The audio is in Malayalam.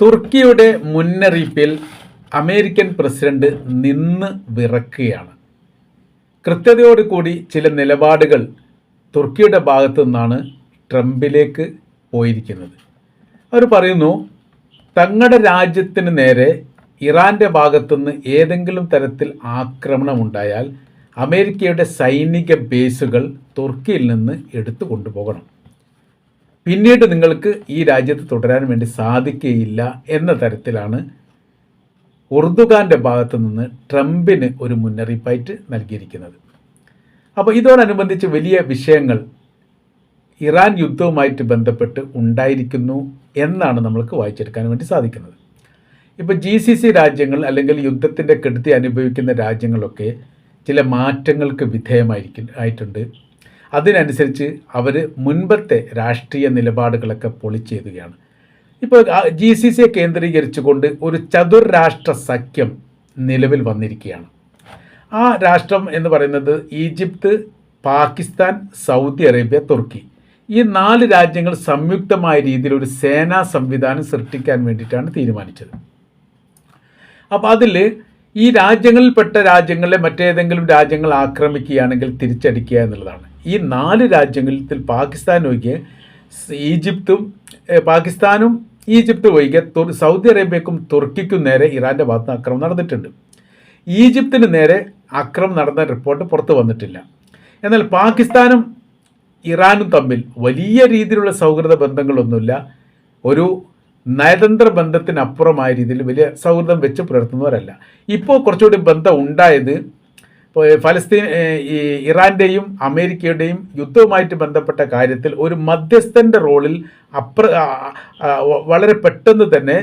തുർക്കിയുടെ മുന്നറിയിപ്പിൽ അമേരിക്കൻ പ്രസിഡന്റ് നിന്ന് വിറക്കുകയാണ്. കൃത്യതയോടുകൂടി ചില നിലപാടുകൾ തുർക്കിയുടെ ഭാഗത്തു നിന്നാണ് ട്രംപിലേക്ക് പോയിരിക്കുന്നത്. അവർ പറയുന്നു, തങ്ങളുടെ രാജ്യത്തിന് നേരെ ഇറാൻ്റെ ഭാഗത്തുനിന്ന് ഏതെങ്കിലും തരത്തിൽ ആക്രമണം ഉണ്ടായാൽ അമേരിക്കയുടെ സൈനിക ബേസുകൾ തുർക്കിയിൽ നിന്ന് എടുത്തു കൊണ്ടുപോകണം. പിന്നീട് നിങ്ങൾക്ക് ഈ രാജ്യത്ത് തുടരാൻ വേണ്ടി സാധിക്കുകയില്ല എന്ന തരത്തിലാണ് ഉർദുഗാൻ്റെ ഭാഗത്തു നിന്ന് ട്രംപിന് ഒരു മുന്നറിയിപ്പായിട്ട് നൽകിയിരിക്കുന്നത്. അപ്പോൾ ഇതോടനുബന്ധിച്ച് വലിയ വിഷയങ്ങൾ ഇറാൻ യുദ്ധവുമായിട്ട് ബന്ധപ്പെട്ട് ഉണ്ടായിരിക്കുന്നു എന്നാണ് നമ്മൾക്ക് വായിച്ചെടുക്കാൻ വേണ്ടി സാധിക്കുന്നത്. ഇപ്പോൾ GCC രാജ്യങ്ങൾ അല്ലെങ്കിൽ യുദ്ധത്തിൻ്റെ കെടുതി അനുഭവിക്കുന്ന രാജ്യങ്ങളൊക്കെ ചില മാറ്റങ്ങൾക്ക് ആയിട്ടുണ്ട്. അതിനനുസരിച്ച് അവർ മുൻപത്തെ രാഷ്ട്രീയ നിലപാടുകളൊക്കെ പൊളിച്ചെഴുതുകയാണ്. ഇപ്പോൾ GCCയെ കേന്ദ്രീകരിച്ചുകൊണ്ട് ഒരു ചതുർരാഷ്ട്ര സഖ്യം നിലവിൽ വന്നിരിക്കുകയാണ്. ആ രാഷ്ട്രം എന്ന് പറയുന്നത് ഈജിപ്ത്, പാകിസ്ഥാൻ, സൗദി അറേബ്യ, തുർക്കി. ഈ 4 രാജ്യങ്ങൾ സംയുക്തമായ രീതിയിൽ ഒരു സേനാ സംവിധാനം സൃഷ്ടിക്കാൻ വേണ്ടിയിട്ടാണ് തീരുമാനിച്ചത്. അപ്പോൾ അതിൽ ഈ രാജ്യങ്ങളിൽപ്പെട്ട രാജ്യങ്ങളെ മറ്റേതെങ്കിലും രാജ്യങ്ങൾ ആക്രമിക്കുകയാണെങ്കിൽ തിരിച്ചടിക്കുക എന്നുള്ളതാണ്. ഈ 4 രാജ്യങ്ങളിൽ പാകിസ്ഥാൻ ഒഴികെ പാകിസ്ഥാനും ഈജിപ്തും ഒഴികെ സൗദി അറേബ്യക്കും തുർക്കിക്കും നേരെ ഇറാൻ്റെ ഭാഗത്ത് ആക്രമണം നടന്നിട്ടുണ്ട്. ഈജിപ്തിന് നേരെ ആക്രമണം നടന്ന റിപ്പോർട്ട് പുറത്തു വന്നിട്ടില്ല. എന്നാൽ പാകിസ്ഥാനും ഇറാനും തമ്മിൽ വലിയ രീതിയിലുള്ള സൗഹൃദ ബന്ധങ്ങളൊന്നുമില്ല. ഒരു നയതന്ത്ര ബന്ധത്തിനപ്പുറമായ രീതിയിൽ വലിയ സൗഹൃദം വെച്ച് പുലർത്തുന്നവരല്ല. ഇപ്പോൾ കുറച്ചുകൂടി ബന്ധം ഉണ്ടായത് ഇറാൻ്റെയും അമേരിക്കയുടെയും യുദ്ധവുമായിട്ട് ബന്ധപ്പെട്ട കാര്യത്തിൽ ഒരു മധ്യസ്ഥൻ്റെ റോളിൽ വളരെ പെട്ടെന്ന് തന്നെ